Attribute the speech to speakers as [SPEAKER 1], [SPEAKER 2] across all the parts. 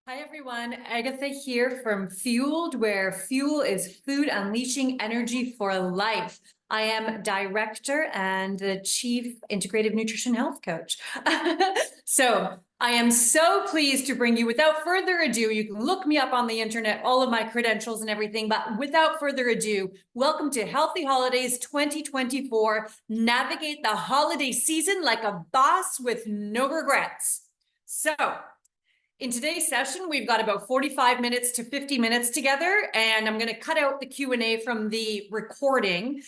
[SPEAKER 1] Hi everyone, Agathe here from Fueled, where fuel is food unleashing energy for life. I am director and the chief integrative nutrition health coach. So I am so pleased to bring you, without further ado, you can look me up on the internet, all of my credentials and everything, but without further ado, welcome to Healthy Holidays 2024. Navigate the holiday season like a boss with no regrets. So in today's session, we've got about 45 minutes to 50 minutes together, and I'm going to cut out the Q&A from the recording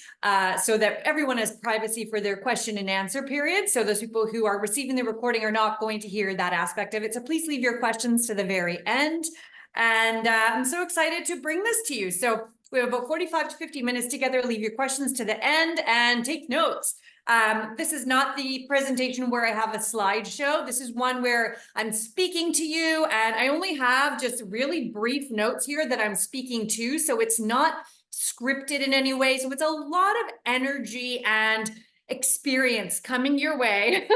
[SPEAKER 1] so that everyone has privacy for their question and answer period. So those people who are receiving the recording are not going to hear that aspect of it. So please leave your questions to the very end. And I'm so excited to bring this to you. So we have about 45 to 50 minutes together. Leave your questions to the end and take notes. This is not the presentation where I have a slideshow. This is one where I'm speaking to you and I only have just really brief notes here that I'm speaking to. So it's not scripted in any way. So it's a lot of energy and experience coming your way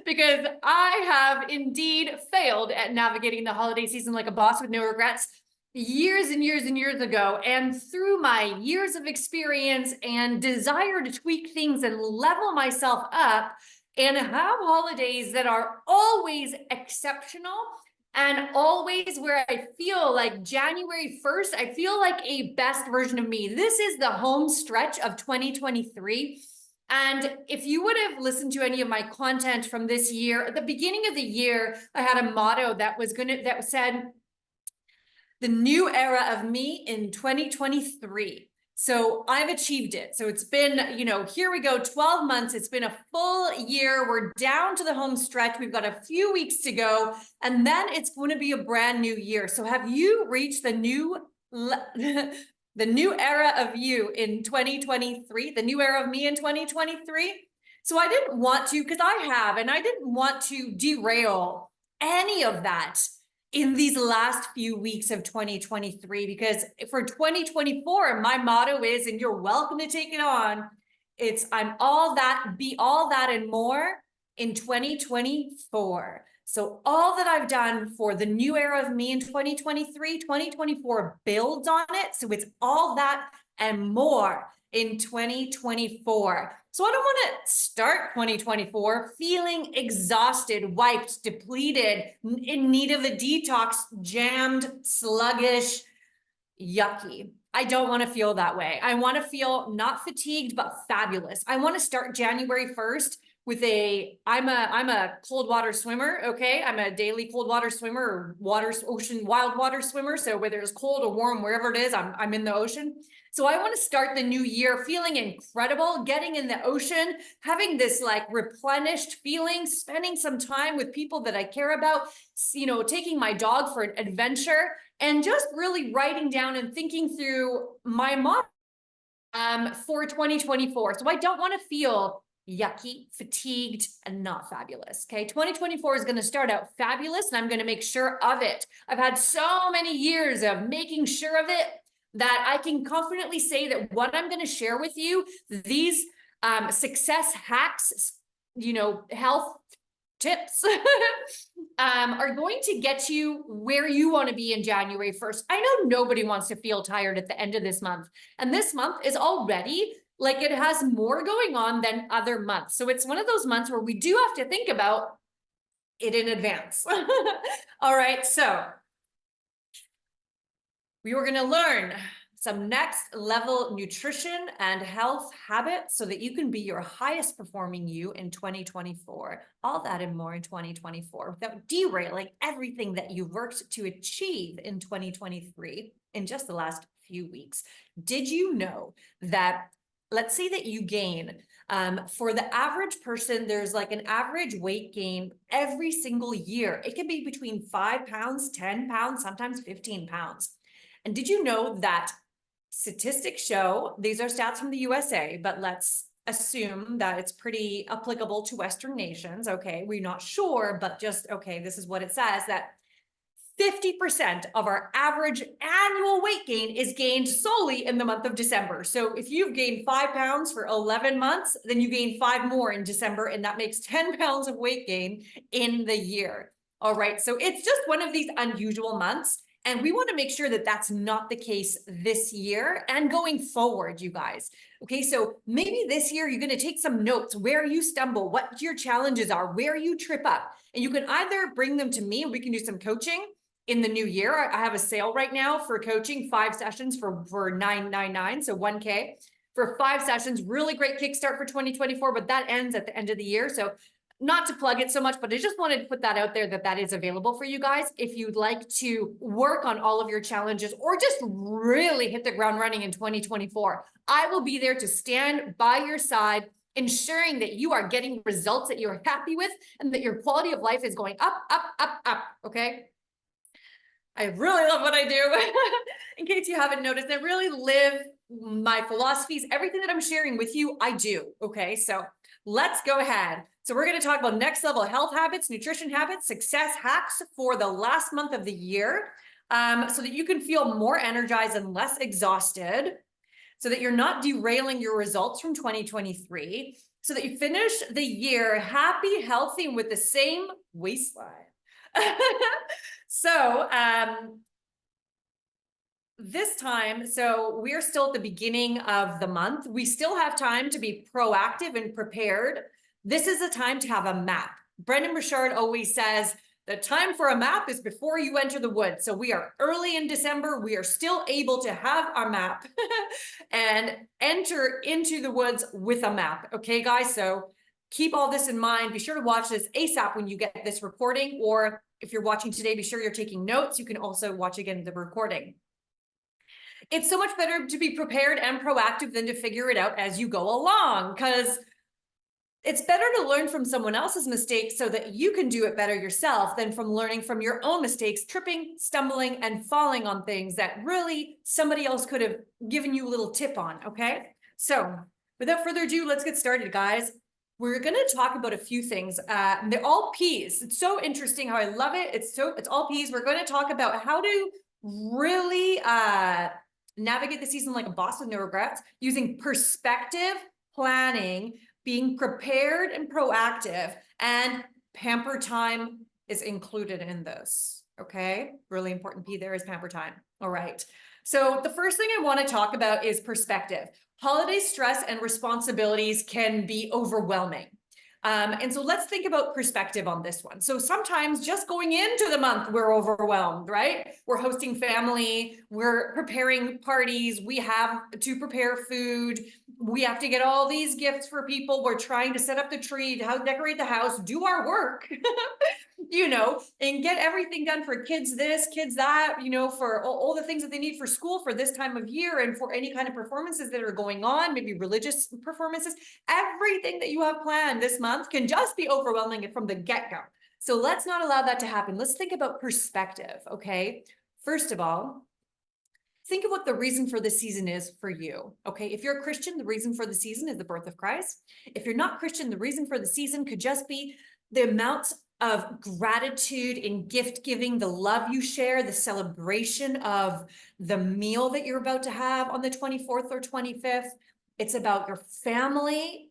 [SPEAKER 1] because I have indeed failed at navigating the holiday season like a boss with no regrets years and years and years ago. And through my years of experience and desire to tweak things and level myself up and have holidays that are always exceptional and always where I feel like January 1st, I feel like a best version of me. This is the home stretch of 2023. And if you would have listened to any of my content from this year, at the beginning of the year, I had a motto that said, the new era of me in 2023. So I've achieved it. So it's been, here we go, 12 months. It's been a full year. We're down to the home stretch. We've got a few weeks to go, and then it's going to be a brand new year. So have you reached the new era of you in 2023, the new era of me in 2023? So I didn't want to, because I have, and I didn't want to derail any of that in these last few weeks of 2023, because for 2024, my motto is, and you're welcome to take it on, it's I'm all that, be all that and more in 2024. So all that I've done for the new era of me in 2023, 2024 builds on it. So it's all that and more in 2024. So I don't want to start 2024 feeling exhausted, wiped, depleted, in need of a detox, jammed, sluggish, yucky. I don't want to feel that way. I want to feel not fatigued, but fabulous. I want to start January 1st with I'm a cold water swimmer. Okay. I'm a daily cold water swimmer, or ocean, wild water swimmer. So whether it's cold or warm, wherever it is, I'm in the ocean. So I want to start the new year feeling incredible, getting in the ocean, having this like replenished feeling, spending some time with people that I care about, taking my dog for an adventure, and just really writing down and thinking through my motto for 2024. So I don't want to feel yucky, fatigued, and not fabulous. Okay. 2024 is going to start out fabulous, and I'm going to make sure of it. I've had so many years of making sure of it that I can confidently say that what I'm going to share with you, these success hacks, health tips are going to get you where you want to be in January 1st. I know nobody wants to feel tired at the end of this month. And this month is already like it has more going on than other months. So it's one of those months where we do have to think about it in advance. All right. So we were going to learn some next level nutrition and health habits so that you can be your highest performing you in 2024. All that and more in 2024 without derailing everything that you've worked to achieve in 2023 in just the last few weeks. Did you know that, let's say that you gain, for the average person, there's like an average weight gain every single year. It can be between 5 pounds, 10 pounds, sometimes 15 pounds. And did you know that statistics show, these are stats from the USA, but let's assume that it's pretty applicable to Western nations. Okay, we're not sure, but just, okay, this is what it says, that 50% of our average annual weight gain is gained solely in the month of December. So if you've gained 5 pounds for 11 months, then you gain 5 more in December, and that makes 10 pounds of weight gain in the year. All right, so it's just one of these unusual months. And we want to make sure that that's not the case this year and going forward, you guys. Okay, so maybe this year you're going to take some notes where you stumble, what your challenges are, where you trip up. And you can either bring them to me and we can do some coaching in the new year. I have a sale right now for coaching, 5 sessions for $999, so 1K for 5 sessions. Really great kickstart for 2024, but that ends at the end of the year. So not to plug it so much, but I just wanted to put that out there that that is available for you guys. If you'd like to work on all of your challenges or just really hit the ground running in 2024, I will be there to stand by your side, ensuring that you are getting results that you're happy with and that your quality of life is going up, up, up, up. Okay. I really love what I do. In case you haven't noticed, I really live my philosophies. Everything that I'm sharing with you, I do. Okay. So let's go ahead. So we're going to talk about next level health habits, nutrition habits, success hacks for the last month of the year, so that you can feel more energized and less exhausted, so that you're not derailing your results from 2023, so that you finish the year happy, healthy, and with the same waistline. So this time, so we're still at the beginning of the month. We still have time to be proactive and prepared. This is a time to have a map. Brendan Burchard always says, the time for a map is before you enter the woods. So we are early in December. We are still able to have our map and enter into the woods with a map. Okay, guys? So keep all this in mind. Be sure to watch this ASAP when you get this recording, or if you're watching today, be sure you're taking notes. You can also watch again the recording. It's so much better to be prepared and proactive than to figure it out as you go along, because it's better to learn from someone else's mistakes so that you can do it better yourself than from learning from your own mistakes, tripping, stumbling, and falling on things that really somebody else could have given you a little tip on, okay? So without further ado, let's get started, guys. We're going to talk about a few things. They're all P's. It's so interesting how I love it. It's all P's. We're going to talk about how to really navigate the season like a boss with no regrets, using perspective, planning, being prepared and proactive, and pamper time is included in this. Okay, really important P there is pamper time. All right. So the first thing I want to talk about is perspective. Holiday stress and responsibilities can be overwhelming. And so let's think about perspective on this one. So sometimes just going into the month, we're overwhelmed, right? We're hosting family, we're preparing parties, we have to prepare food, we have to get all these gifts for people, we're trying to set up the tree, decorate the house, do our work, you know, and get everything done for kids this, kids that, you know, for all the things that they need for school for this time of year and for any kind of performances that are going on, maybe religious performances. Everything that you have planned this month can just be overwhelming from the get-go. So let's not allow that to happen. Let's think about perspective, okay? First of all, think of what the reason for the season is for you, okay? If you're a Christian, the reason for the season is the birth of Christ. If you're not Christian, the reason for the season could just be the amounts of gratitude in gift giving, the love you share, the celebration of the meal that you're about to have on the 24th or 25th. It's about your family,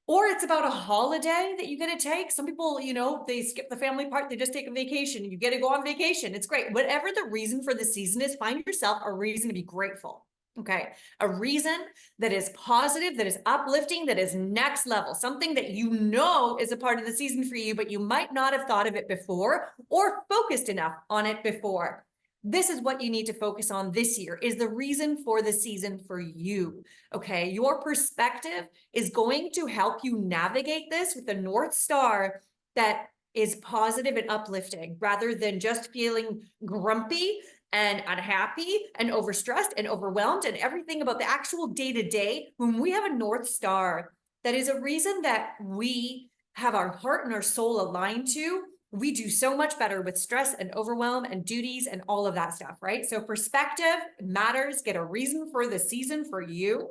[SPEAKER 1] or it's about a holiday that you get to take. Some people, you know, they skip the family part, they just take a vacation. You get to go on vacation. It's great. Whatever the reason for the season is, find yourself a reason to be grateful. Okay, a reason that is positive, that is uplifting, that is next level, something that you know is a part of the season for you, but you might not have thought of it before or focused enough on it before. This is what you need to focus on this year, is the reason for the season for you. Okay, your perspective is going to help you navigate this with a North Star that is positive and uplifting, rather than just feeling grumpy and unhappy and overstressed and overwhelmed and everything about the actual day-to-day. When we have a North Star that is a reason that we have our heart and our soul aligned to, we do so much better with stress and overwhelm and duties and all of that stuff, right? So perspective matters. Get a reason for the season for you.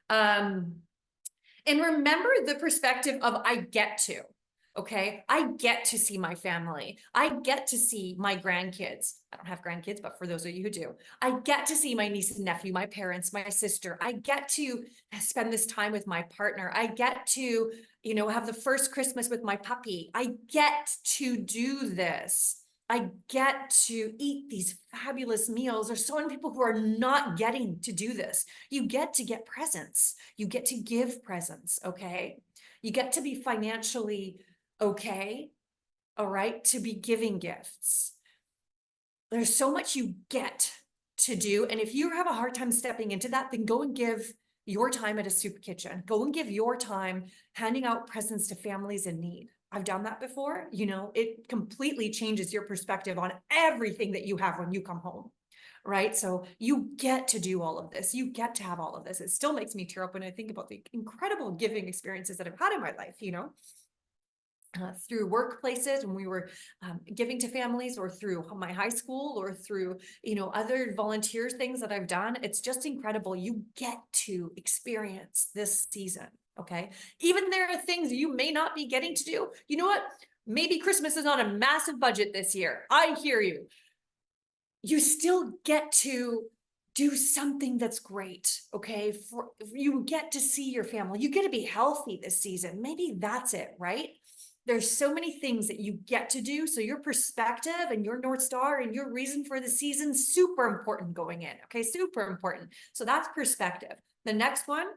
[SPEAKER 1] And remember the perspective of I get to. Okay. I get to see my family. I get to see my grandkids. I don't have grandkids, but for those of you who do, I get to see my niece and nephew, my parents, my sister. I get to spend this time with my partner. I get to, have the first Christmas with my puppy. I get to do this. I get to eat these fabulous meals. There's so many people who are not getting to do this. You get to get presents. You get to give presents. Okay. You get to be financially okay, all right, to be giving gifts. There's so much you get to do. And if you have a hard time stepping into that, then go and give your time at a soup kitchen. Go and give your time handing out presents to families in need. I've done that before. It completely changes your perspective on everything that you have when you come home. Right. So you get to do all of this. You get to have all of this. It still makes me tear up when I think about the incredible giving experiences that I've had in my life, through workplaces when we were giving to families, or through my high school, or through, other volunteer things that I've done. It's just incredible. You get to experience this season. Okay. Even there are things you may not be getting to do. You know what? Maybe Christmas is on a massive budget this year. I hear you. You still get to do something that's great. Okay. You get to see your family. You get to be healthy this season. Maybe that's it, right? There's so many things that you get to do. So your perspective and your North Star and your reason for the season, super important going in. Okay. Super important. So that's perspective. The next one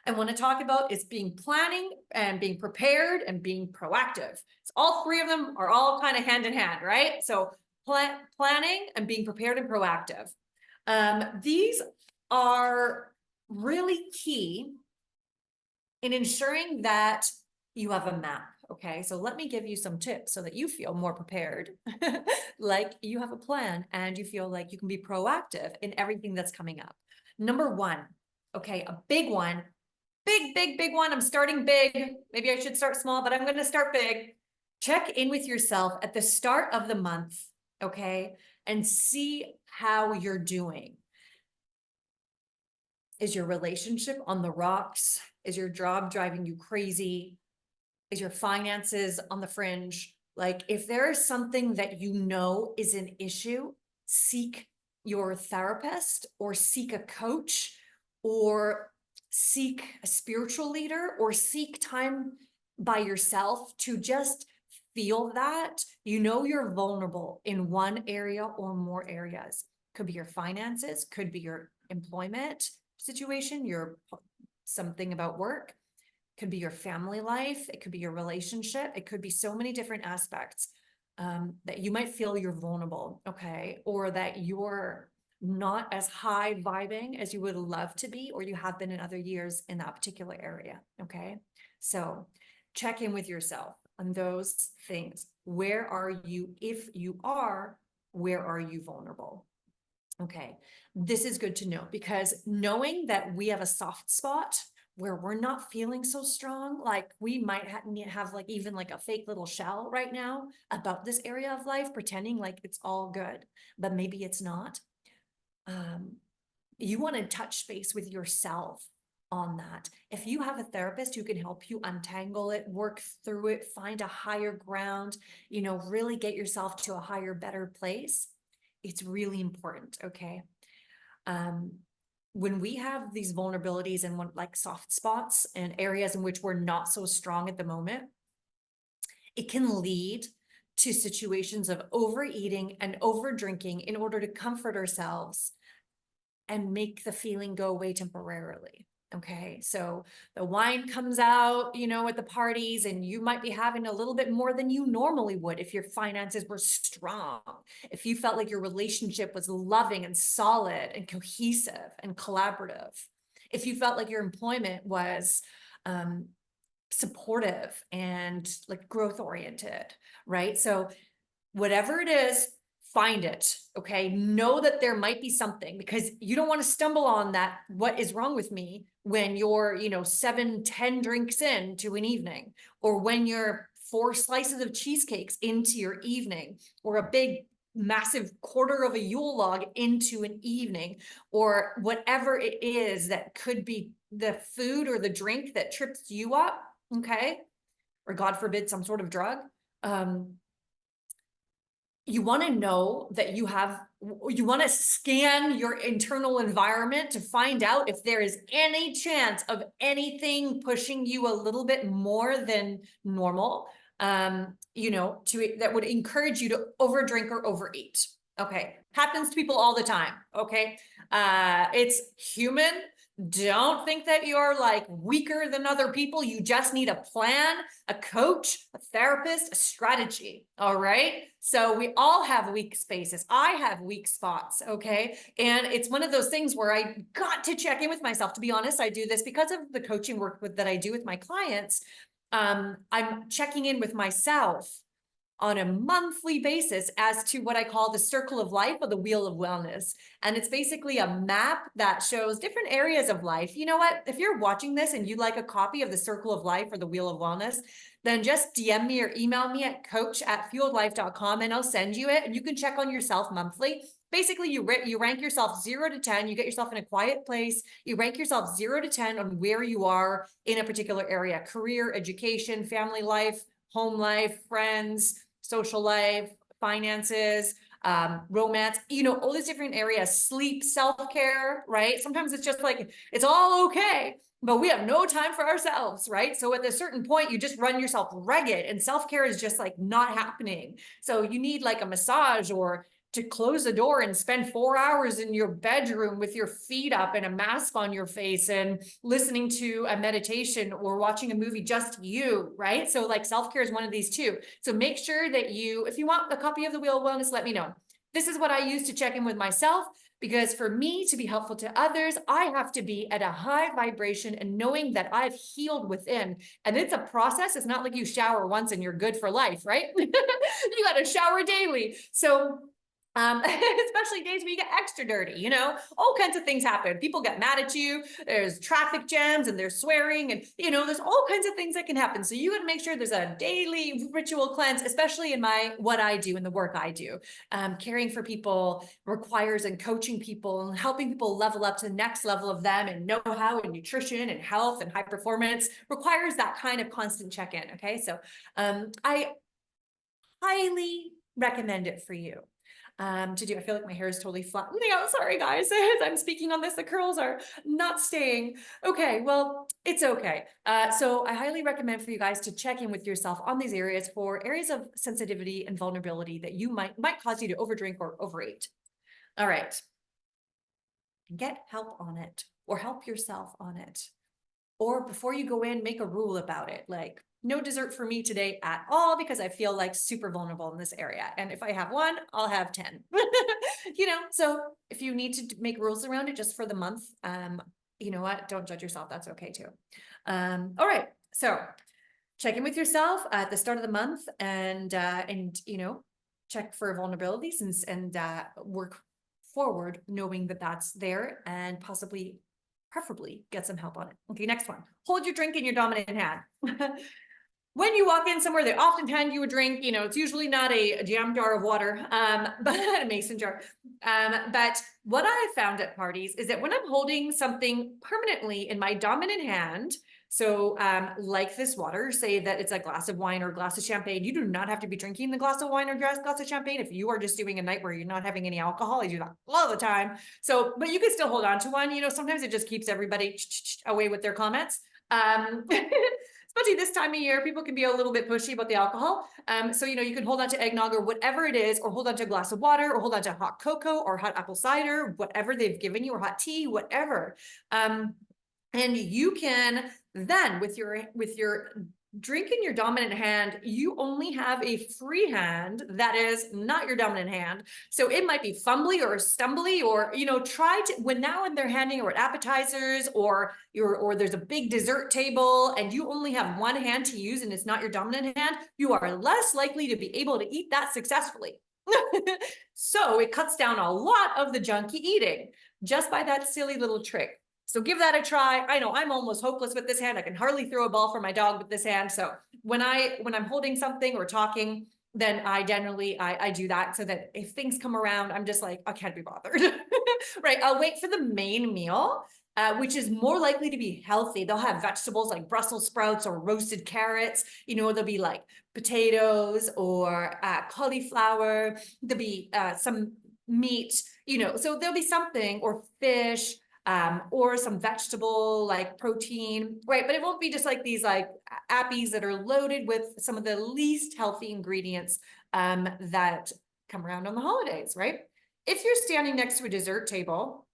[SPEAKER 1] I want to talk about is being planning and being prepared and being proactive. So all three of them are all kind of hand in hand, right? So planning and being prepared and proactive. These are really key in ensuring that you have a map. Okay, so let me give you some tips so that you feel more prepared, like you have a plan and you feel like you can be proactive in everything that's coming up. Number one, okay, a big one, big one. I'm starting big. Maybe I should start small, but I'm going to start big. Check in with yourself at the start of the month, okay, and see how you're doing. Is your relationship on the rocks? Is your job driving you crazy? Is your finances on the fringe? Like, if there is something that is an issue, seek your therapist, or seek a coach, or seek a spiritual leader, or seek time by yourself to just feel that. You're vulnerable in one area or more areas. Could be your finances, could be your employment situation, something about work, could be your family life, it could be your relationship, it could be so many different aspects that you might feel you're vulnerable, okay, or that you're not as high vibing as you would love to be, or you have been in other years in that particular area, okay? So check in with yourself on those things. Where are you? If you are, where are you vulnerable? Okay, this is good to know, because knowing that we have a soft spot where we're not feeling so strong, like we might have like even like a fake little shell right now about this area of life, pretending like it's all good, but maybe it's not. You want to touch space with yourself on that. If you have a therapist who can help you untangle it, work through it, find a higher ground, really get yourself to a higher, better place, it's really important. Okay. When we have these vulnerabilities and like soft spots and areas in which we're not so strong at the moment, it can lead to situations of overeating and over drinking in order to comfort ourselves and make the feeling go away temporarily. Okay, so the wine comes out, at the parties, and you might be having a little bit more than you normally would if your finances were strong, if you felt like your relationship was loving and solid and cohesive and collaborative, if you felt like your employment was supportive and like growth oriented, right? So whatever it is, find it. Okay. Know that there might be something, because you don't want to stumble on that. What is wrong with me when you're, 7-10 drinks into an evening, or when you're 4 slices of cheesecakes into your evening, or a big, massive quarter of a Yule log into an evening, or whatever it is that could be the food or the drink that trips you up. Okay. or God forbid, some sort of drug, you want to know that you want to scan your internal environment to find out if there is any chance of anything pushing you a little bit more than normal, that would encourage you to overdrink or overeat. Okay. Happens to people all the time. Okay. It's human. Don't think that you're like weaker than other people. You just need a plan, a coach, a therapist, a strategy. All right. So we all have weak spaces. I have weak spots. Okay. And it's one of those things where I got to check in with myself. To be honest, I do this because of the coaching work that I do with my clients. I'm checking in with myself on a monthly basis as to what I call the circle of life or the wheel of wellness. And it's basically a map that shows different areas of life. You know what? If you're watching this and you'd like a copy of the circle of life or the wheel of wellness, then just DM me or email me at coach@fueledlife.com and I'll send you it. And you can check on yourself monthly. Basically, you rank yourself 0 to 10. You get yourself in a quiet place. You rank yourself 0 to 10 on where you are in a particular area: career, education, family life, home life, friends, social life, finances, romance, all these different areas, sleep, self-care, right? Sometimes it's just like, it's all okay, but we have no time for ourselves, right? So at a certain point, you just run yourself ragged and self-care is just like not happening. So you need like a massage or to close the door and spend 4 hours in your bedroom with your feet up and a mask on your face and listening to a meditation or watching a movie, just you, right? So like self-care is one of these too. So make sure that if you want a copy of the Wheel of Wellness, let me know. This is what I use to check in with myself, because for me to be helpful to others, I have to be at a high vibration and knowing that I've healed within. And it's a process. It's not like you shower once and you're good for life, right? You got to shower daily. So especially days where you get extra dirty, all kinds of things happen. People get mad at you. There's traffic jams and there's swearing and, there's all kinds of things that can happen. So you got to make sure there's a daily ritual cleanse, especially in what I do and the work I do. Caring for people requires and coaching people and helping people level up to the next level of them, and know-how and nutrition and health and high performance requires that kind of constant check-in. Okay. So, I highly recommend it for you. To do. I feel like my hair is totally flat. Yeah, sorry guys, as I'm speaking on this, the curls are not staying. Okay, well, it's okay. So I highly recommend for you guys to check in with yourself on these areas for areas of sensitivity and vulnerability that you might cause you to overdrink or overeat. All right. Get help on it, or help yourself on it. Or before you go in, make a rule about it. Like, no dessert for me today at all, because I feel like super vulnerable in this area. And if I have one, I'll have 10, so if you need to make rules around it just for the month, you know what? Don't judge yourself. That's okay too. All right. So check in with yourself at the start of the month and check for vulnerabilities and work forward knowing that that's there, and preferably get some help on it. Okay, next one. Hold your drink in your dominant hand. When you walk in somewhere, they often hand you a drink. It's usually not a jam jar of water, but a mason jar. But what I found at parties is that when I'm holding something permanently in my dominant hand, so like this water, say that it's a glass of wine or a glass of champagne, you do not have to be drinking the glass of wine or glass of champagne. If you are just doing a night where you're not having any alcohol, I do that all the time. So, but you can still hold on to one. Sometimes it just keeps everybody away with their comments. Especially this time of year, people can be a little bit pushy about the alcohol. So, you can hold on to eggnog or whatever it is, or hold on to a glass of water, or hold on to hot cocoa or hot apple cider, whatever they've given you, or hot tea, whatever. And you can then, with your drink in your dominant hand, you only have a free hand that is not your dominant hand. So it might be fumbly or stumbly, or, try to, when they're handing or appetizers, or there's a big dessert table and you only have one hand to use and it's not your dominant hand, you are less likely to be able to eat that successfully. So it cuts down a lot of the junky eating just by that silly little trick. So give that a try. I know I'm almost hopeless with this hand. I can hardly throw a ball for my dog with this hand. So when I'm holding something or talking, then I generally do that, so that if things come around, I'm just like, I can't be bothered. Right. I'll wait for the main meal. which is more likely to be healthy. They'll have vegetables like Brussels sprouts or roasted carrots. There'll be like potatoes or cauliflower. There'll be some meat, so there'll be something, or fish, or some vegetable like protein, right? But it won't be just like these like appies that are loaded with some of the least healthy ingredients that come around on the holidays, right? If you're standing next to a dessert table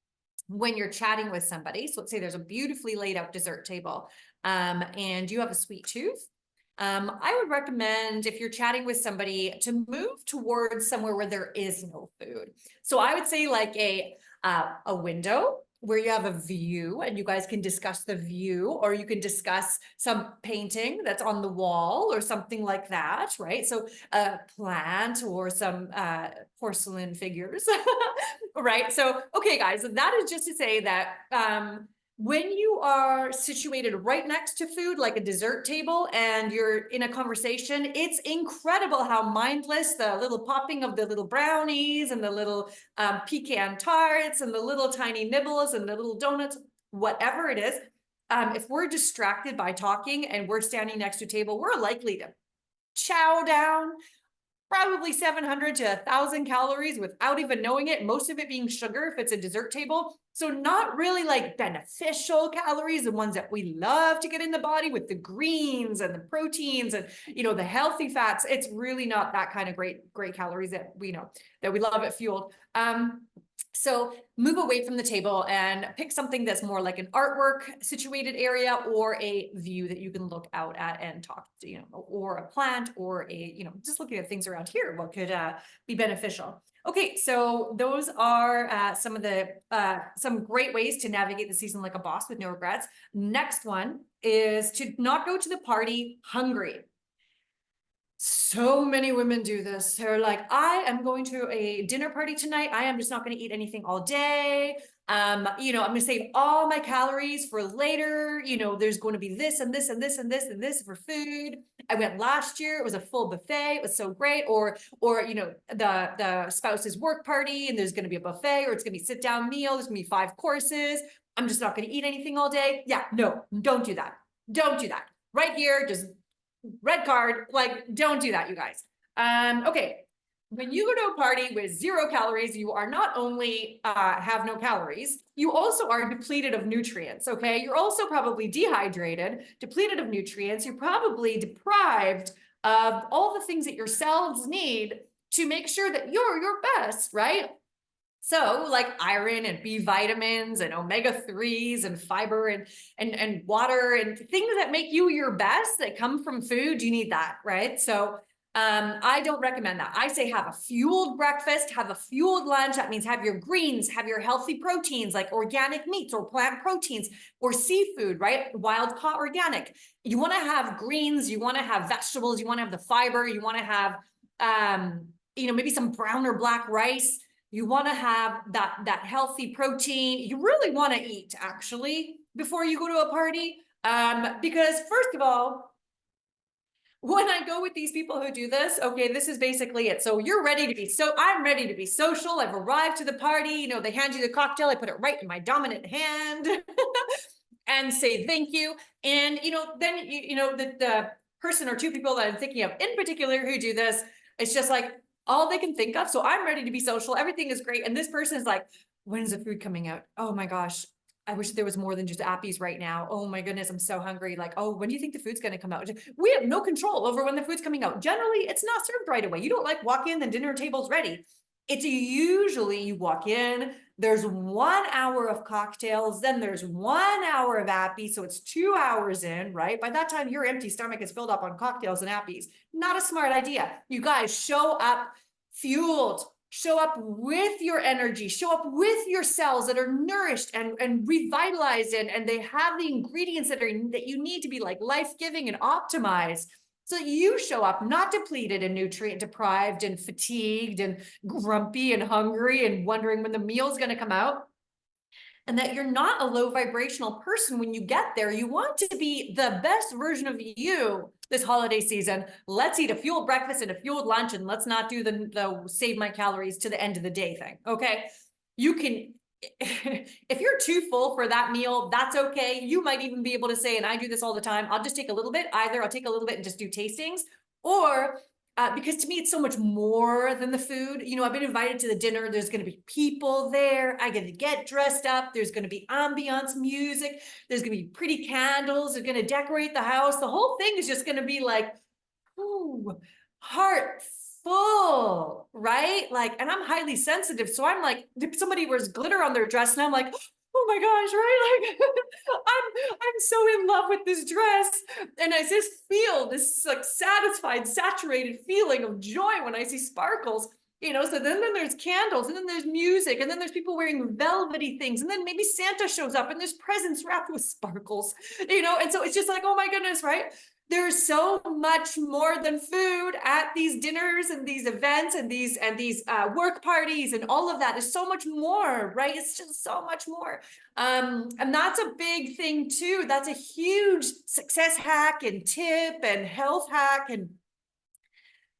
[SPEAKER 1] when you're chatting with somebody, so let's say there's a beautifully laid out dessert table, and you have a sweet tooth, I would recommend, if you're chatting with somebody, to move towards somewhere where there is no food. So I would say like a window where you have a view and you guys can discuss the view, or you can discuss some painting that's on the wall or something like that, right? So a plant or some porcelain figures, right? So, okay, guys, that is just to say that when you are situated right next to food, like a dessert table, and you're in a conversation, it's incredible how mindless the little popping of the little brownies and the little pecan tarts and the little tiny nibbles and the little donuts, whatever it is, if we're distracted by talking and we're standing next to a table, we're likely to chow down probably 700 to 1,000 calories without even knowing it, most of it being sugar if it's a dessert table. So not really like beneficial calories, the ones that we love to get in the body with the greens and the proteins and, the healthy fats. It's really not that kind of great calories that we know, that we love at Fueled. So move away from the table and pick something that's more like an artwork situated area, or a view that you can look out at and talk to, or a plant, or just looking at things around here, what could be beneficial. Okay, so those are some great ways to navigate the season like a boss with no regrets. Next one is to not go to the party hungry. So many women do this. They're like, I am going to a dinner party tonight. I am just not going to eat anything all day. I'm going to save all my calories for later. There's going to be this and this and this and this and this for food. I went last year. It was a full buffet. It was so great. Or the spouse's work party, and there's going to be a buffet, or it's going to be sit down meal. There's going to be 5 courses. I'm just not going to eat anything all day. Yeah, no, don't do that. Don't do that. Right here, just red card, like, don't do that, you guys. Okay, when you go to a party with 0 calories, you are not only have no calories, you also are depleted of nutrients, okay? You're also probably dehydrated, depleted of nutrients. You're probably deprived of all the things that your cells need to make sure that you're your best, right? So like iron and B vitamins and omega-3s and fiber and water and things that make you your best that come from food, you need that, right? So I don't recommend that. I say have a fueled breakfast, have a fueled lunch. That means have your greens, have your healthy proteins like organic meats or plant proteins or seafood, right? Wild caught organic. You want to have greens, you want to have vegetables, you want to have the fiber, you want to have maybe some brown or black rice. You want to have that healthy protein. You really want to eat, actually, before you go to a party. Because first of all, when I go with these people who do this, okay, this is basically it. So you're ready to be, I'm ready to be social. I've arrived to the party. They hand you the cocktail. I put it right in my dominant hand and say thank you. And, then, the person or 2 people that I'm thinking of in particular who do this, it's just like, all they can think of. So I'm ready to be social. Everything is great. And this person is like, when's the food coming out? Oh my gosh. I wish there was more than just appies right now. Oh my goodness. I'm so hungry. Like, oh, when do you think the food's going to come out? We have no control over when the food's coming out. Generally, it's not served right away. You don't like walk in, the dinner table's ready. It's usually you walk in, there's 1 hour of cocktails, then there's 1 hour of appies. So it's 2 hours in, right? By that time, your empty stomach is filled up on cocktails and appies. Not a smart idea. You guys show up fueled, show up with your energy, show up with your cells that are nourished and revitalized, and they have the ingredients that you need to be like life-giving and optimized. So you show up not depleted and nutrient deprived and fatigued and grumpy and hungry and wondering when the meal's going to come out. And that you're not a low vibrational person when you get there. You want to be the best version of you this holiday season. Let's eat a fueled breakfast and a fueled lunch, and let's not do the save my calories to the end of the day thing. Okay. You can if you're too full for that meal, that's okay. You might even be able to say, and I do this all the time, I'll just take a little bit. Either I'll take a little bit and just do tastings, or because to me, it's so much more than the food. You know, I've been invited to the dinner. There's going to be people there. I get to get dressed up. There's going to be ambiance music. There's going to be pretty candles. They're going to decorate the house. The whole thing is just going to be like, ooh, heart full, right? Like, and I'm highly sensitive. So I'm like, if somebody wears glitter on their dress and I'm like, oh my gosh, right? Like I'm so in love with this dress. And I just feel this like satisfied, saturated feeling of joy when I see sparkles. You know, so then there's candles, and then there's music, and then there's people wearing velvety things, and then maybe Santa shows up and there's presents wrapped with sparkles, you know, and so it's just like, oh my goodness, right? There's so much more than food at these dinners and these events and these work parties and all of that. There's so much more, right? It's just so much more. And that's a big thing too. That's a huge success hack and tip and health hack, and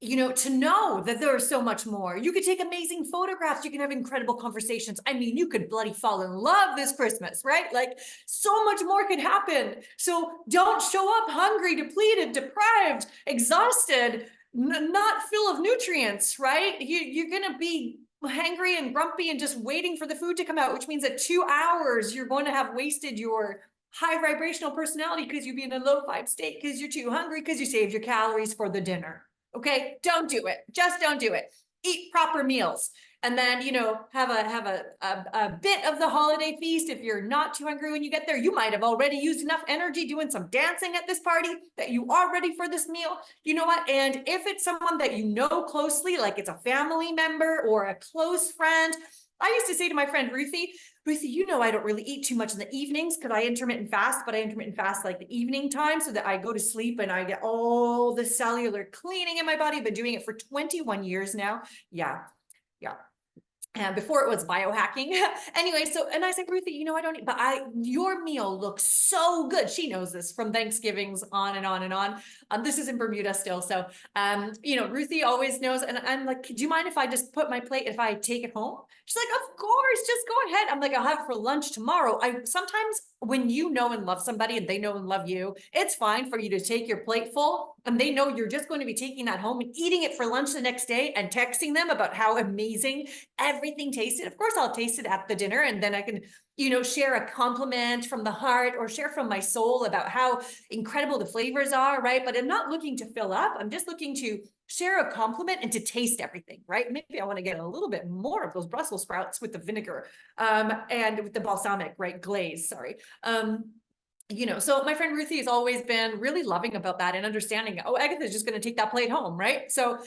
[SPEAKER 1] you know, to know that there is so much more. You could take amazing photographs. You can have incredible conversations. I mean, you could bloody fall in love this Christmas, right? Like so much more could happen. So don't show up hungry, depleted, deprived, exhausted, not full of nutrients, right? You're going to be hangry and grumpy and just waiting for the food to come out, which means that 2 hours you're going to have wasted your high vibrational personality because you'd be in a low vibe state because you're too hungry because you saved your calories for the dinner. Okay, don't do it. Just don't do it. Eat proper meals, and then, you know, have a bit of the holiday feast. If you're not too hungry when you get there, you might have already used enough energy doing some dancing at this party that you are ready for this meal. You know what? And if it's someone that you know closely, like it's a family member or a close friend, I used to say to my friend Ruthie, you know, I don't really eat too much in the evenings because I intermittent fast, but I intermittent fast like the evening time so that I go to sleep and I get all the cellular cleaning in my body. I've been doing it for 21 years now. Yeah. And before it was biohacking. Anyway, so, and I said, Ruthie, you know, I don't eat, but your meal looks so good. She knows this from Thanksgivings on and on and on. This is in Bermuda still. So, you know, Ruthie always knows. And I'm like, do you mind if I just put my plate, if I take it home? She's like, of course, just go ahead. I'm like, I'll have it for lunch tomorrow. Sometimes when you know and love somebody and they know and love you, it's fine for you to take your plate full and they know you're just going to be taking that home and eating it for lunch the next day and texting them about how amazing everything tasted. Of course, I'll taste it at the dinner, and then I can, you know, share a compliment from the heart or share from my soul about how incredible the flavors are, right? But I'm not looking to fill up. I'm just looking to share a compliment and to taste everything, right? Maybe I want to get a little bit more of those Brussels sprouts with the vinegar and with the balsamic, right? Glaze, sorry. You know, so my friend Ruthie has always been really loving about that and understanding, oh, Agatha is just going to take that plate home, right? So,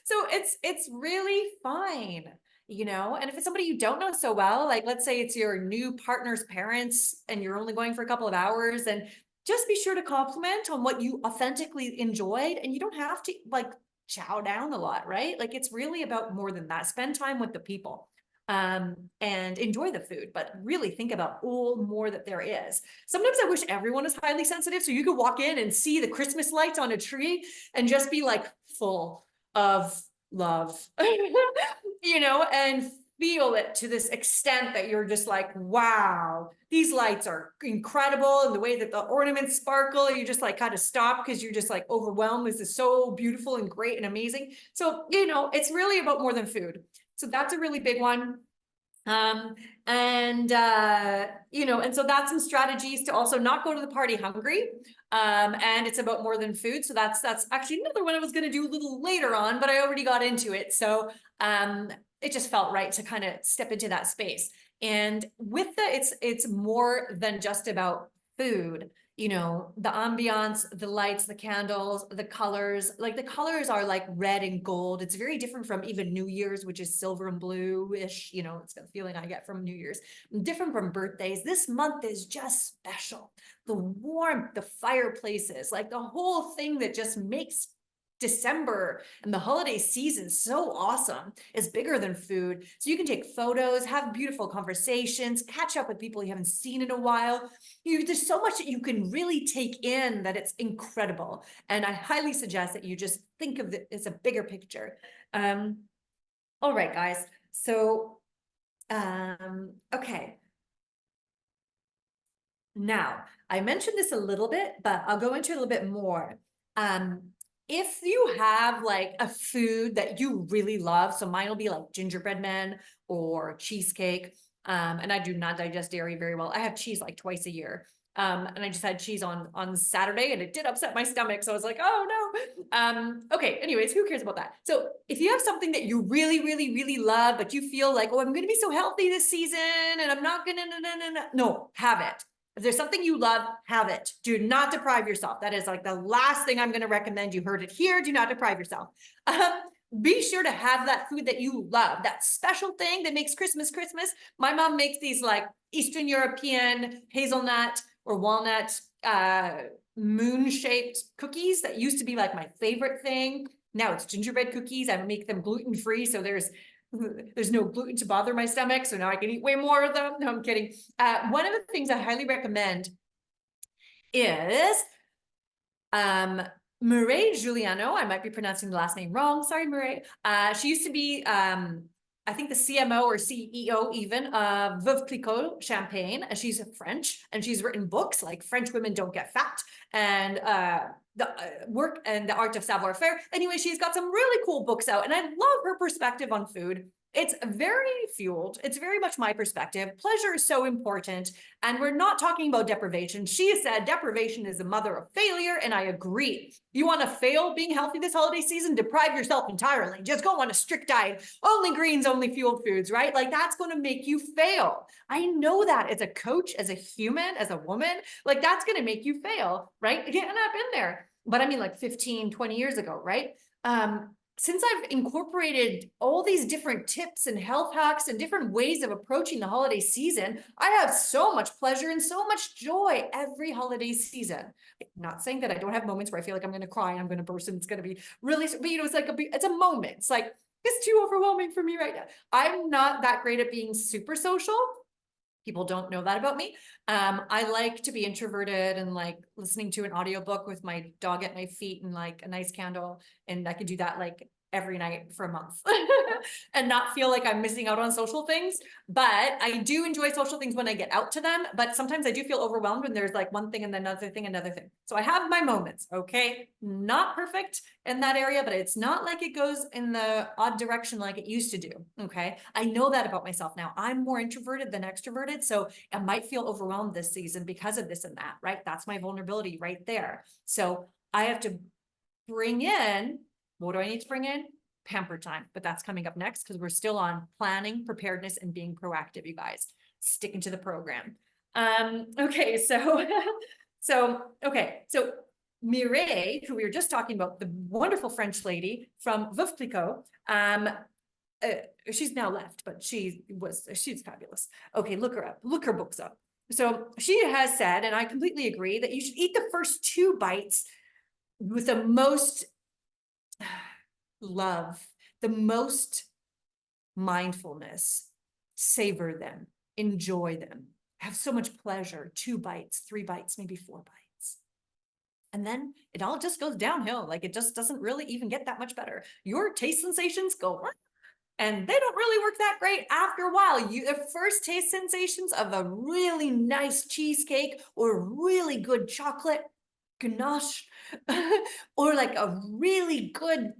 [SPEAKER 1] so it's really fine, you know. And if it's somebody you don't know so well, like let's say it's your new partner's parents and you're only going for a couple of hours, and just be sure to compliment on what you authentically enjoyed, and you don't have to like chow down a lot, right? Like it's really about more than that. Spend time with the people and enjoy the food, but really think about all more that there is. Sometimes I wish everyone is highly sensitive, so you could walk in and see the Christmas lights on a tree and just be like full of love, you know, and feel it to this extent that you're just like, wow, these lights are incredible. And the way that the ornaments sparkle, you just like kind of stop because you're just like overwhelmed. This is so beautiful and great and amazing. So, you know, it's really about more than food. So that's a really big one. You know, and so that's some strategies to also not go to the party hungry. And it's about more than food. So that's actually another one I was going to do a little later on, but I already got into it. So, it just felt right to kind of step into that space. And with it's more than just about food. You know, the ambiance, the lights, the candles, the colors, like the colors are like red and gold. It's very different from even New Year's, which is silver and blue-ish. You know, it's the feeling I get from New Year's. Different from birthdays. This month is just special. The warmth, the fireplaces, like the whole thing that just makes December and the holiday season so awesome is bigger than food. So you can take photos, have beautiful conversations, catch up with people you haven't seen in a while. There's so much that you can really take in that it's incredible. And I highly suggest that you just think of it as a bigger picture. All right, guys. Okay. Now, I mentioned this a little bit, but I'll go into it a little bit more. If you have like a food that you really love, so mine will be like gingerbread men or cheesecake. And I do not digest dairy very well. I have cheese like twice a year. And I just had cheese on Saturday and it did upset my stomach. So I was like, oh no. Okay, anyways, who cares about that? So if you have something that you really, really, really love, but you feel like, oh, I'm gonna be so healthy this season and I'm not gonna, no, have it. If there's something you love, have it. Do not deprive yourself. That is like the last thing I'm going to recommend. You heard it here. Do not deprive yourself. Be sure to have that food that you love, that special thing that makes Christmas Christmas. My mom makes these like Eastern European hazelnut or walnut moon-shaped cookies that used to be like my favorite thing. Now it's gingerbread cookies. I make them gluten-free, so there's no gluten to bother my stomach, so now I can eat way more of them. No, I'm kidding. One of the things I highly recommend is Mireille Giuliano. I might be pronouncing the last name wrong. Sorry, Mireille. She used to be, I think, the CMO or CEO even of Veuve Clicquot Champagne. She's French, and she's written books like French Women Don't Get Fat and the work and the art of savoir-faire. Anyway, she's got some really cool books out, and I love her perspective on food. It's very fueled. It's very much my perspective. Pleasure is so important. And we're not talking about deprivation. She said deprivation is the mother of failure. And I agree. You want to fail being healthy this holiday season? Deprive yourself entirely. Just go on a strict diet. Only greens, only fueled foods, right? Like that's going to make you fail. I know that as a coach, as a human, as a woman, like that's going to make you fail, right? Again, I've been there. But I mean like 15, 20 years ago, right? Since I've incorporated all these different tips and health hacks and different ways of approaching the holiday season, I have so much pleasure and so much joy every holiday season. I'm not saying that I don't have moments where I feel like I'm going to cry, I'm going to burst, and it's going to be really, but it's like it's a moment. It's like, it's too overwhelming for me right now. I'm not that great at being super social. People don't know that about me. I like to be introverted and like listening to an audiobook with my dog at my feet and like a nice candle. And I could do that like every night for a month and not feel like I'm missing out on social things. But I do enjoy social things when I get out to them. But sometimes I do feel overwhelmed when there's like one thing and then another thing, another thing. So I have my moments, okay? Not perfect in that area, but it's not like it goes in the odd direction like it used to do, okay? I know that about myself now. I'm more introverted than extroverted, so I might feel overwhelmed this season because of this and that, right? That's my vulnerability right there. So I have to bring in, what do I need to bring in? Pamper time, but that's coming up next because we're still on planning, preparedness, and being proactive, you guys. Sticking to the program. Okay, so, so Mireille, who we were just talking about, the wonderful French lady from Veuve Clicquot, she's now left, but she's fabulous. Okay, look her up, look her books up. So she has said, and I completely agree, that you should eat the first 2 bites with the most love, the most mindfulness, savor them, enjoy them, have so much pleasure. 2 bites, 3 bites, maybe 4 bites. And then it all just goes downhill. Like it just doesn't really even get that much better. Your taste sensations go, and they don't really work that great after a while. The first taste sensations of a really nice cheesecake or really good chocolate ganache or like a really good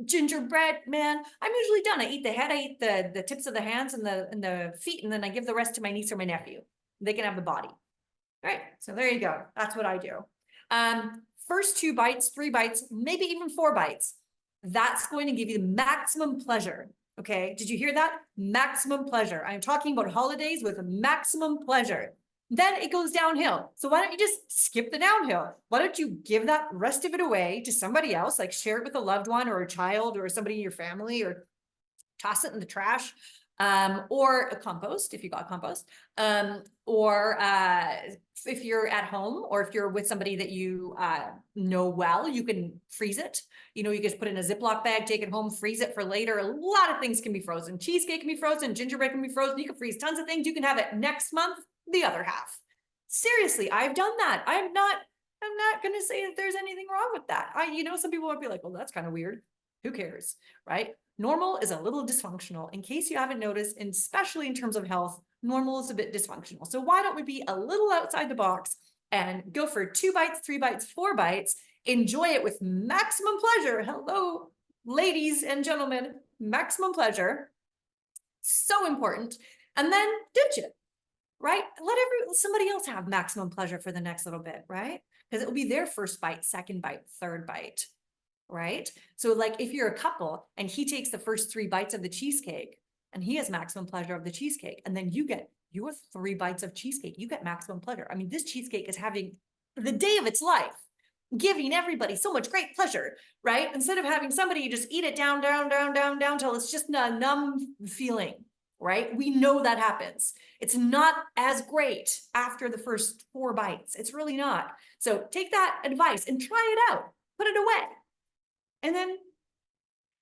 [SPEAKER 1] gingerbread, man, I'm usually done. I eat the head, I eat the tips of the hands and the feet, and then I give the rest to my niece or my nephew. They can have the body. All right, so there you go. That's what I do. First 2 bites, 3 bites, maybe even 4 bites. That's going to give you the maximum pleasure. Okay, did you hear that? Maximum pleasure. I'm talking about holidays with maximum pleasure. Then it goes downhill. So why don't you just skip the downhill? Why don't you give that rest of it away to somebody else, like share it with a loved one or a child or somebody in your family, or toss it in the trash, or a compost if you got compost, or if you're at home or if you're with somebody that you know well, you can freeze it. You know, you just put it in a Ziploc bag, take it home, freeze it for later. A lot of things can be frozen. Cheesecake can be frozen, gingerbread can be frozen. You can freeze tons of things. You can have it next month, the other half. Seriously, I've done that. I'm not going to say that there's anything wrong with that. Some people would be like, well, that's kind of weird. Who cares, right? Normal is a little dysfunctional. In case you haven't noticed, and especially in terms of health, normal is a bit dysfunctional. So why don't we be a little outside the box and go for 2 bites, 3 bites, 4 bites, enjoy it with maximum pleasure. Hello, ladies and gentlemen, maximum pleasure. So important. And then ditch it, right? Let somebody else have maximum pleasure for the next little bit, right? Because it will be their first bite, second bite, third bite, right? So like if you're a couple and he takes the first 3 bites of the cheesecake and he has maximum pleasure of the cheesecake, and then you get your 3 bites of cheesecake, you get maximum pleasure. I mean, this cheesecake is having the day of its life, giving everybody so much great pleasure, right? Instead of having somebody just eat it down, down, down, down, down till it's just a numb feeling, right? We know that happens. It's not as great after the first 4 bites. It's really not. So take that advice and try it out, put it away. And then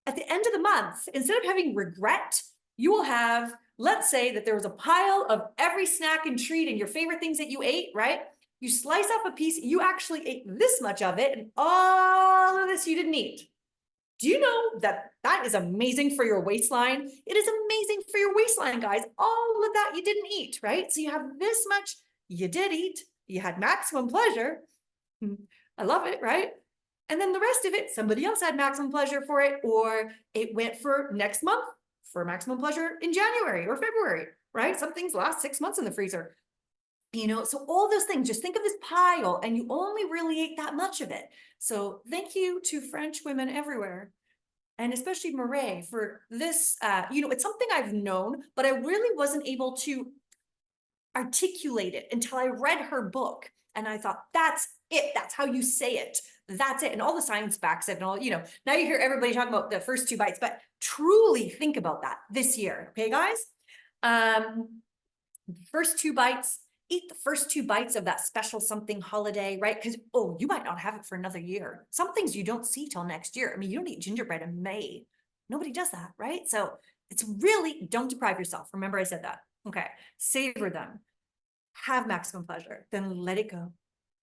[SPEAKER 1] at the end of the month, instead of having regret, you will have, let's say that there was a pile of every snack and treat and your favorite things that you ate, right? You slice up a piece, you actually ate this much of it, and all of this you didn't eat. Do you know that that is amazing for your waistline? It is amazing for your waistline, guys. All of that you didn't eat, right? So you have this much you did eat. You had maximum pleasure. I love it, right? And then the rest of it, somebody else had maximum pleasure for it, or it went for next month for maximum pleasure in January or February, right? Some things last 6 months in the freezer. You know, so all those things, just think of this pile and you only really ate that much of it. So thank you to French women everywhere, and especially Murray, for this. You know, it's something I've known, but I really wasn't able to articulate it until I read her book. And I thought, that's it. That's how you say it. That's it. And all the science backs it and all, you know, now you hear everybody talking about the first 2 bites, but truly think about that this year. Okay, guys? First 2 bites, eat the first 2 bites of that special something holiday, right? Because, oh, you might not have it for another year. Some things you don't see till next year. I mean, you don't eat gingerbread in May. Nobody does that, right? So it's really, don't deprive yourself. Remember I said that. Okay, savor them. Have maximum pleasure. Then let it go.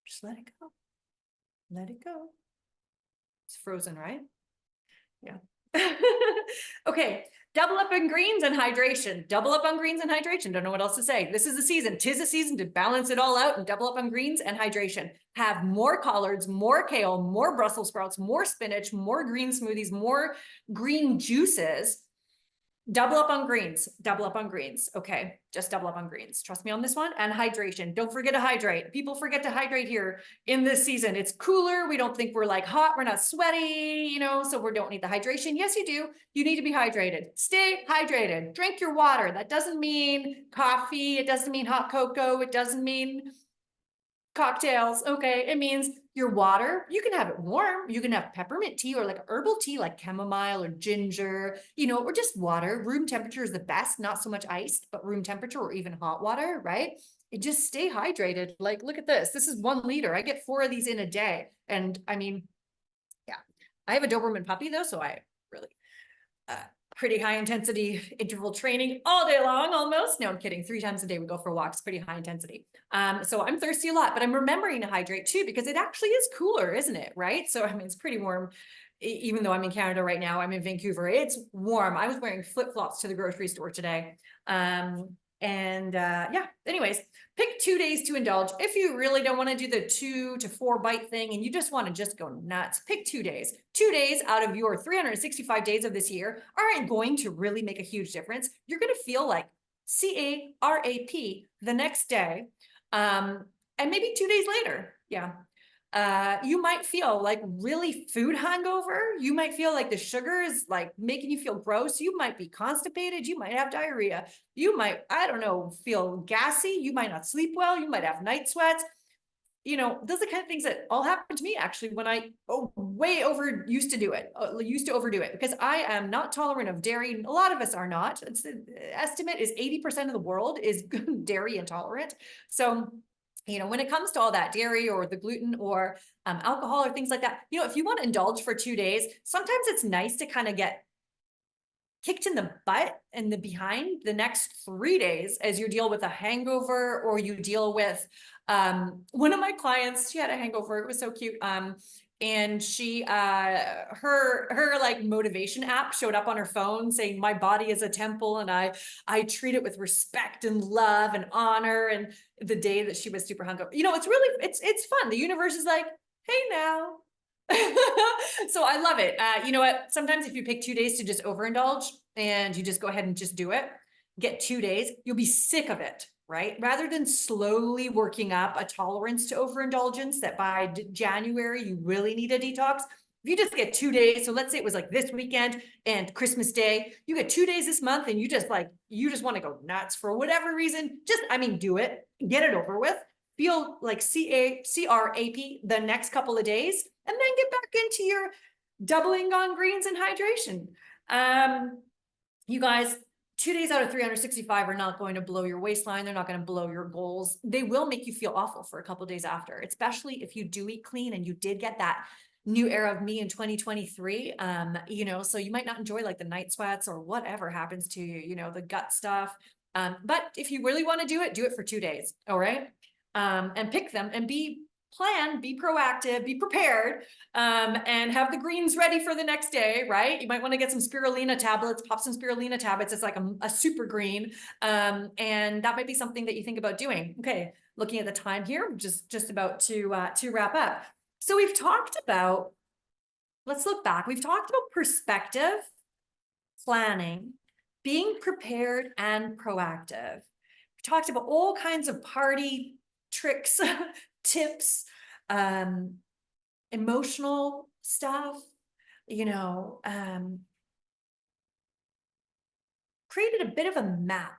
[SPEAKER 1] Just let it go. Let it go. It's frozen, right? Yeah. Okay, double up on greens and hydration. Double up on greens and hydration. Don't know what else to say. This is the season. 'Tis a season to balance it all out and double up on greens and hydration. Have more collards, more kale, more Brussels sprouts, more spinach, more green smoothies, more green juices. Double up on greens, double up on greens. Okay, just double up on greens. Trust me on this one. And hydration. Don't forget to hydrate. People forget to hydrate here in this season. It's cooler. We don't think we're like hot. We're not sweaty, you know, so we don't need the hydration. Yes, you do. You need to be hydrated. Stay hydrated. Drink your water. That doesn't mean coffee. It doesn't mean hot cocoa. It doesn't mean cocktails. Okay, it means your water. You can have it warm. You can have peppermint tea or like herbal tea, like chamomile or ginger, you know, or just water. Room temperature is the best, not so much iced, but room temperature or even hot water, right? And just stay hydrated. Like, look at this. This is 1 liter. I get 4 of these in a day. And I mean, yeah, I have a Doberman puppy though, so I really, pretty high intensity interval training all day long almost. No, I'm kidding. 3 times a day we go for walks, pretty high intensity. So I'm thirsty a lot, but I'm remembering to hydrate too, because it actually is cooler, isn't it? Right? So I mean, it's pretty warm. Even though I'm in Canada right now, I'm in Vancouver. It's warm. I was wearing flip-flops to the grocery store today. Yeah, anyways, pick 2 days to indulge. If you really don't want to do the 2 to 4 bite thing and you just want to just go nuts, pick 2 days. 2 days out of your 365 days of this year aren't going to really make a huge difference. You're going to feel like CARAP the next day, and maybe 2 days later. Yeah. You might feel like really food hangover. You might feel like the sugar is like making you feel gross. You might be constipated. You might have diarrhea. You might, I don't know, feel gassy. You might not sleep well. You might have night sweats. You know, those are the kind of things that all happened to me actually when I used to overdo it because I am not tolerant of dairy. A lot of us are not. It's the estimate is 80% of the world is dairy intolerant. So you know, when it comes to all that dairy or the gluten or alcohol or things like that, you know, if you want to indulge for 2 days, sometimes it's nice to kind of get kicked in the butt and the behind the next 3 days as you deal with a hangover or you deal with one of my clients, she had a hangover. It was so cute. and she her like motivation app showed up on her phone saying, my body is a temple and I treat it with respect and love and honor. And the day that she was super hungover, it's really, it's fun. The universe is like, hey now. So I love it. You know what? Sometimes if you pick 2 days to just overindulge and you just go ahead and just do it, get 2 days, you'll be sick of it, right? Rather than slowly working up a tolerance to overindulgence that by January, you really need a detox. If you just get 2 days, so let's say it was like this weekend and Christmas Day, you get 2 days this month and you just want to go nuts for whatever reason, do it, get it over with, feel like CRAP the next couple of days, and then get back into your doubling on greens and hydration. You guys, 2 days out of 365 are not going to blow your waistline. They're not going to blow your goals. They will make you feel awful for a couple of days after, especially if you do eat clean and you did get that new era of me in 2023. So you might not enjoy like the night sweats or whatever happens to you, the gut stuff. But if you really want to do it for 2 days. All right. And pick them and be proactive, be prepared, and have the greens ready for the next day, right? You might want to get some spirulina tablets, pop some spirulina tablets. It's like a super green. And that might be something that you think about doing. Okay. Looking at the time here, just about to wrap up. So we've talked about, let's look back. We've talked about perspective, planning, being prepared and proactive. We talked about all kinds of party tricks, tips, emotional stuff, created a bit of a map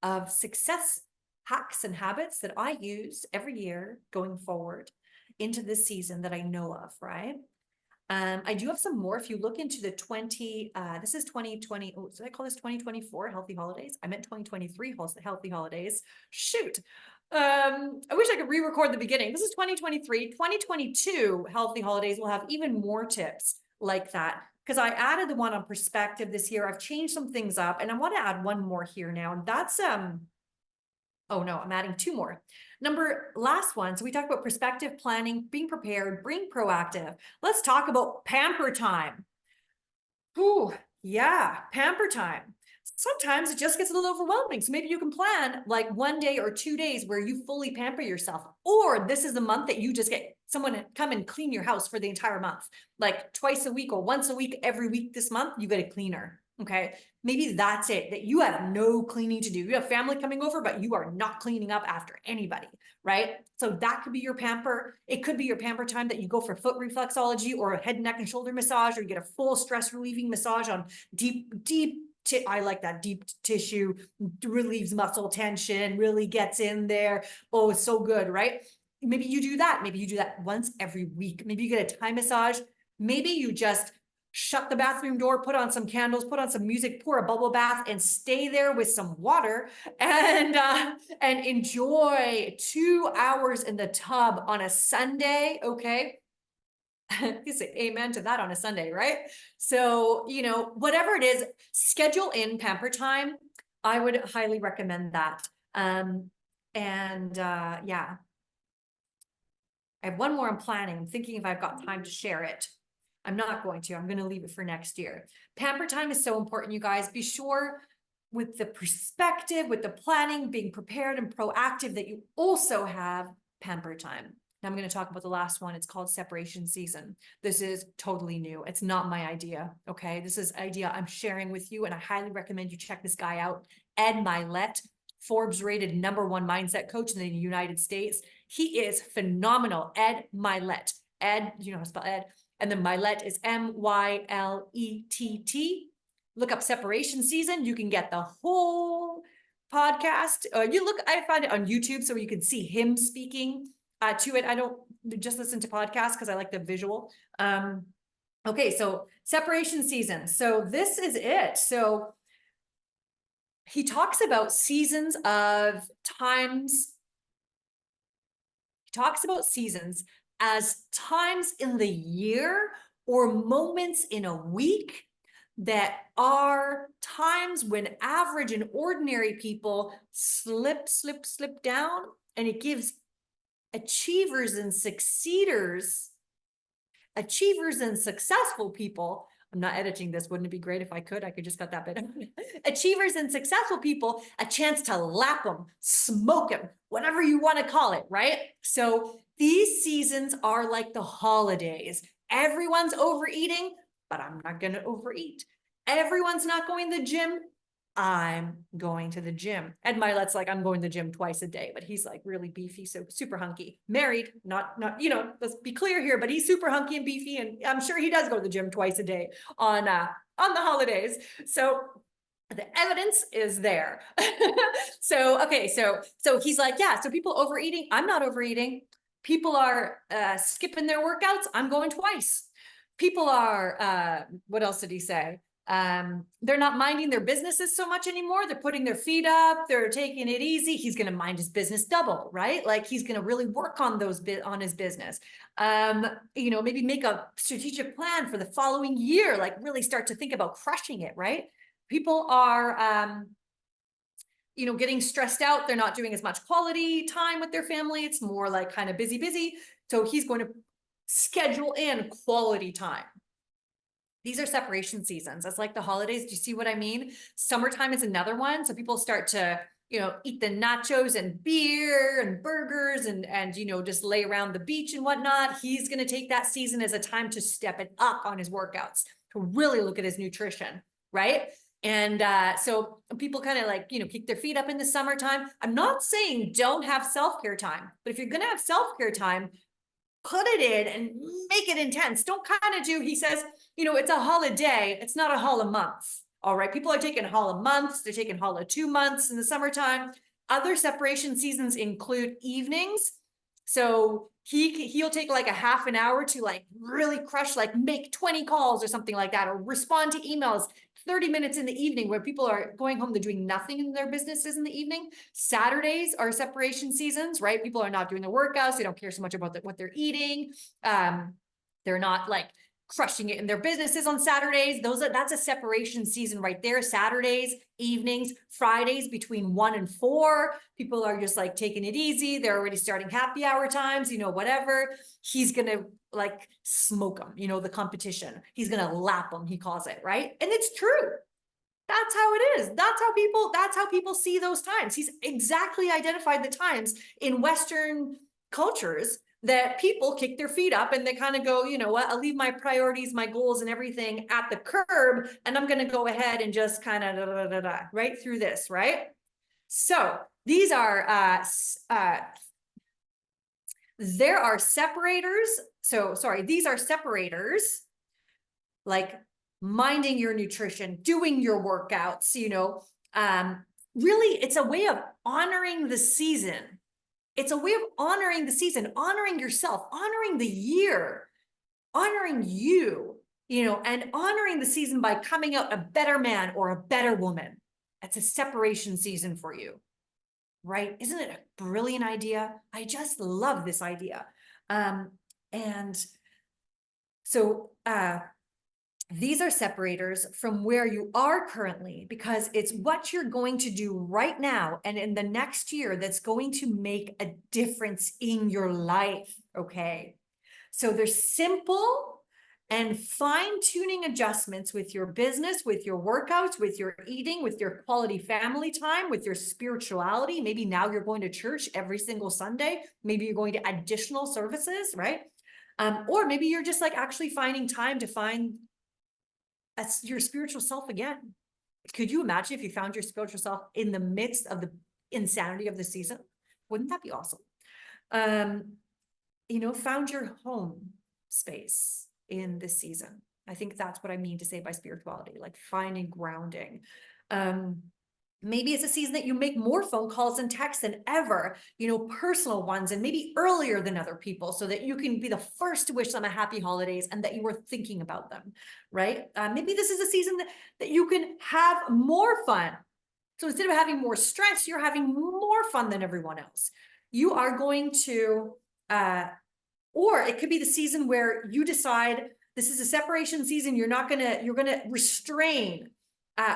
[SPEAKER 1] of success hacks and habits that I use every year going forward into this season that I know of, right? I do have some more. If you look into the this is 2020. Oh, did I call this 2024 healthy holidays? I meant 2023 healthy holidays. Shoot. I wish I could re-record the beginning. This is 2023. 2022 healthy holidays will have even more tips like that, because I added the one on perspective this year. I've changed some things up and I want to add one more here now. And that's, oh no, I'm adding two more. Last one. So we talked about perspective, planning, being prepared, being proactive. Let's talk about pamper time. Ooh, yeah, pamper time. Sometimes it just gets a little overwhelming. So maybe you can plan like 1 day or 2 days where you fully pamper yourself. Or this is a month that you just get someone to come and clean your house for the entire month. Like twice a week or once a week, every week this month, you get a cleaner. Okay. Maybe that's it, that you have no cleaning to do. You have family coming over, but you are not cleaning up after anybody, right? So that could be your pamper. It could be your pamper time that you go for foot reflexology or a head, neck, and shoulder massage, or you get a full stress relieving massage on I like that deep tissue, relieves muscle tension, really gets in there. Oh, it's so good, right? Maybe you do that. Maybe you do that once every week. Maybe you get a Thai massage. Maybe you just shut the bathroom door, put on some candles, put on some music, pour a bubble bath, and stay there with some water and enjoy 2 hours in the tub on a Sunday. Okay. You say amen to that on a Sunday, right? So, whatever it is, schedule in pamper time. I would highly recommend that. Yeah, I have one more I'm planning. I'm thinking if I've got time to share it. I'm not going to. I'm going to leave it for next year. Pamper time is so important, you guys. Be sure with the perspective, with the planning, being prepared and proactive, that you also have pamper time. Now I'm going to talk about the last one. It's called separation season. This is totally new. It's not my idea. Okay. This is idea I'm sharing with you. And I highly recommend you check this guy out. Ed Milet, Forbes rated #1 mindset coach in the United States. He is phenomenal. Ed Milet. Ed, you know how to spell Ed. And then Milet is Mylett. Look up separation season. You can get the whole podcast. I find it on YouTube so you can see him speaking to it. I don't just listen to podcasts because I like the visual. Okay, so separation season. So this is it. So he talks about seasons of times. He talks about seasons as times in the year or moments in a week that are times when average and ordinary people slip down, and it gives achievers and succeeders achievers and successful people, I'm not editing this. Wouldn't it be great if I could? I could just cut that bit. Achievers and successful people, a chance to lap them, smoke them, whatever you want to call it, right? So these seasons are like the holidays. Everyone's overeating, but I'm not going to overeat. Everyone's not going to the gym. I'm going to the gym. Ed Milet's like, I'm going to the gym twice a day, but he's like really beefy, so super hunky. Married, not, let's be clear here, but he's super hunky and beefy, and I'm sure he does go to the gym twice a day on the holidays. So the evidence is there. So, okay, so he's like, yeah, so people overeating, I'm not overeating. People are skipping their workouts, I'm going twice. People are, what else did he say? They're not minding their businesses so much anymore. They're putting their feet up. They're taking it easy. He's going to mind his business double, right? Like he's going to really work on on his business. Maybe make a strategic plan for the following year, like really start to think about crushing it, right? People are, getting stressed out. They're not doing as much quality time with their family. It's more like kind of busy. So he's going to schedule in quality time. These are separation seasons. That's like the holidays. Do you see what I mean? Summertime is another one. So people start to, eat the nachos and beer and burgers and just lay around the beach and whatnot. He's going to take that season as a time to step it up on his workouts, to really look at his nutrition, right? And so people kind of like, kick their feet up in the summertime. I'm not saying don't have self-care time, but if you're going to have self-care time, put it in and make it intense. Don't kind of do, he says, it's a holiday. It's not a hol a month. All right. People are taking hol a months. They're taking hol a 2 months in the summertime. Other separation seasons include evenings. So he'll take like a half an hour to like really crush, like make 20 calls or something like that, or respond to emails 30 minutes in the evening where people are going home, they're doing nothing in their businesses in the evening. Saturdays are separation seasons, right? People are not doing their workouts. They don't care so much about what they're eating. They're not like crushing it in their businesses on Saturdays. That's a separation season right there. Saturdays, evenings, Fridays between 1 and 4. People are just like taking it easy. They're already starting happy hour times, whatever. He's going to like smoke them, the competition. He's going to lap them, he calls it, right? And it's true. That's how it is. That's how people see those times. He's exactly identified the times in Western cultures that people kick their feet up and they kind of go, you know what, I'll leave my priorities, my goals and everything at the curb. And I'm going to go ahead and just kind of right through this, right? So these are, there are separators. So sorry, these are separators, like minding your nutrition, doing your workouts, really it's a way of honoring the season. It's a way of honoring the season, honoring yourself, honoring the year, honoring you, and honoring the season by coming out a better man or a better woman. That's a separation season for you, right? Isn't it a brilliant idea? I just love this idea. And so these are separators from where you are currently, because it's what you're going to do right now and in the next year that's going to make a difference in your life, okay? So there's simple and fine-tuning adjustments with your business, with your workouts, with your eating, with your quality family time, with your spirituality. Maybe now you're going to church every single Sunday. Maybe you're going to additional services, right? Or maybe you're just like actually finding time to find your spiritual self again. Could you imagine if you found your spiritual self in the midst of the insanity of the season? Wouldn't that be awesome? Found your home space in this season. I think that's what I mean to say by spirituality, like finding grounding. Maybe it's a season that you make more phone calls and texts than ever, personal ones, and maybe earlier than other people so that you can be the first to wish them a happy holidays and that you were thinking about them, right? Maybe this is a season that you can have more fun. So instead of having more stress, you're having more fun than everyone else. You are going to, or it could be the season where you decide this is a separation season. You're going to restrain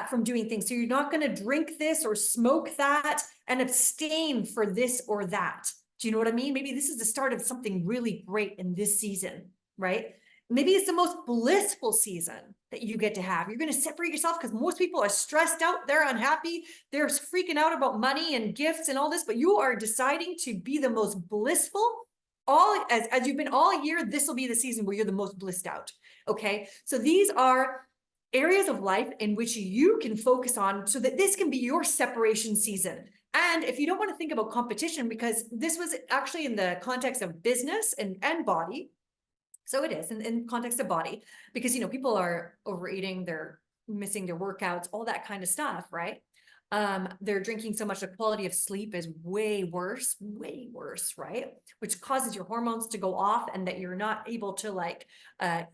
[SPEAKER 1] from doing things. So you're not going to drink this or smoke that and abstain for this or that. Do you know what I mean? Maybe this is the start of something really great in this season, right? maybe it's the most blissful season that you get to have. You're going to separate yourself because most people are stressed out. They're unhappy. They're freaking out about money and gifts and all this, but you are deciding to be the most blissful. As you've been all year, this will be the season where you're the most blissed out. Okay. So these are areas of life in which you can focus on so that this can be your separation season. And if you don't want to think about competition, because this was actually in the context of business and body. So it is in context of body, because, people are overeating, they're missing their workouts, all that kind of stuff, right? They're drinking so much, the quality of sleep is way worse, right? Which causes your hormones to go off and that you're not able to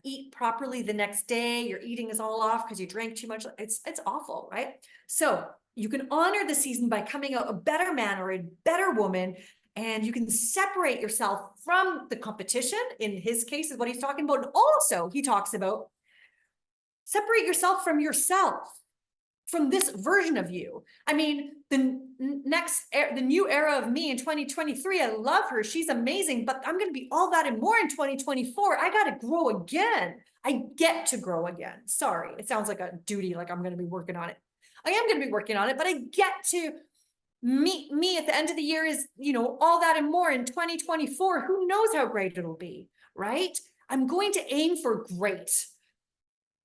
[SPEAKER 1] eat properly the next day. Your eating is all off because you drank too much. It's awful, right? So you can honor the season by coming out a better man or a better woman, and you can separate yourself from the competition. In his case is what he's talking about. And also he talks about separate yourself from yourself, from this version of you. I mean, the new era of me in 2023, I love her. She's amazing, but I'm going to be all that and more in 2024. I got to grow again. I get to grow again. Sorry. It sounds like a duty, like I'm going to be working on it. I am going to be working on it, but I get to meet me at the end of the year is, all that and more in 2024. Who knows how great it'll be, right? I'm going to aim for great.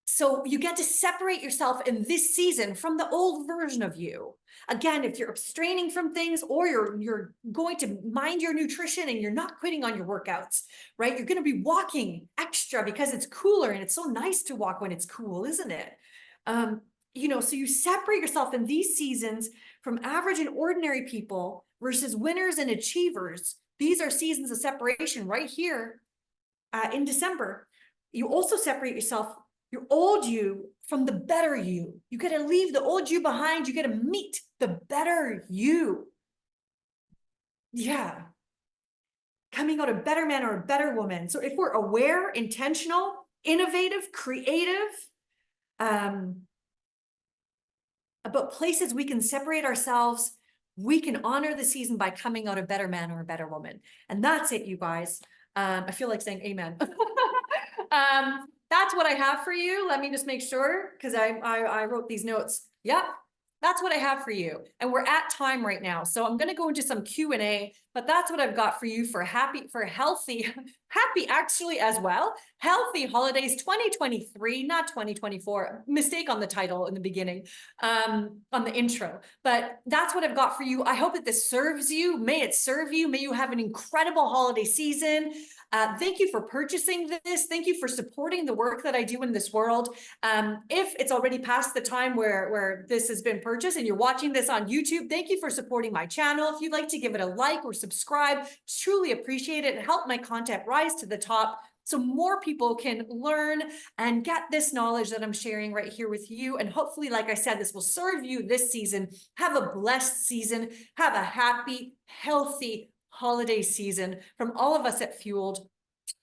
[SPEAKER 1] So you get to separate yourself in this season from the old version of you. Again, if you're abstraining from things, or you're going to mind your nutrition and you're not quitting on your workouts, right? You're going to be walking extra because it's cooler, and it's so nice to walk when it's cool, isn't it? So you separate yourself in these seasons from average and ordinary people versus winners and achievers. These are seasons of separation right here in December. You also separate yourself, your old you, from the better you. You get to leave the old you behind. You get to meet the better you. Yeah. Coming out a better man or a better woman. So if we're aware, intentional, innovative, creative, about places we can separate ourselves, we can honor the season by coming out a better man or a better woman. And that's it, you guys. I feel like saying amen. That's what I have for you. Let me just make sure, because I wrote these notes. Yep, that's what I have for you. And we're at time right now. So I'm going to go into some Q&A, but that's what I've got for you for healthy actually as well. Healthy holidays 2023, not 2024. Mistake on the title in the beginning, on the intro. But that's what I've got for you. I hope that this serves you. May it serve you. May you have an incredible holiday season. Thank you for purchasing this. Thank you for supporting the work that I do in this world. If it's already past the time where this has been purchased and you're watching this on YouTube, thank you for supporting my channel. If you'd like to give it a like or subscribe, truly appreciate it and help my content rise to the top so more people can learn and get this knowledge that I'm sharing right here with you. And hopefully, like I said, this will serve you this season. Have a blessed season. Have a happy, healthy holiday season from all of us at Fueled.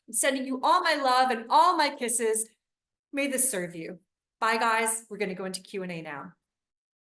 [SPEAKER 1] I'm sending you all my love and all my kisses. May this serve you. Bye, guys. We're going to go into Q&A now.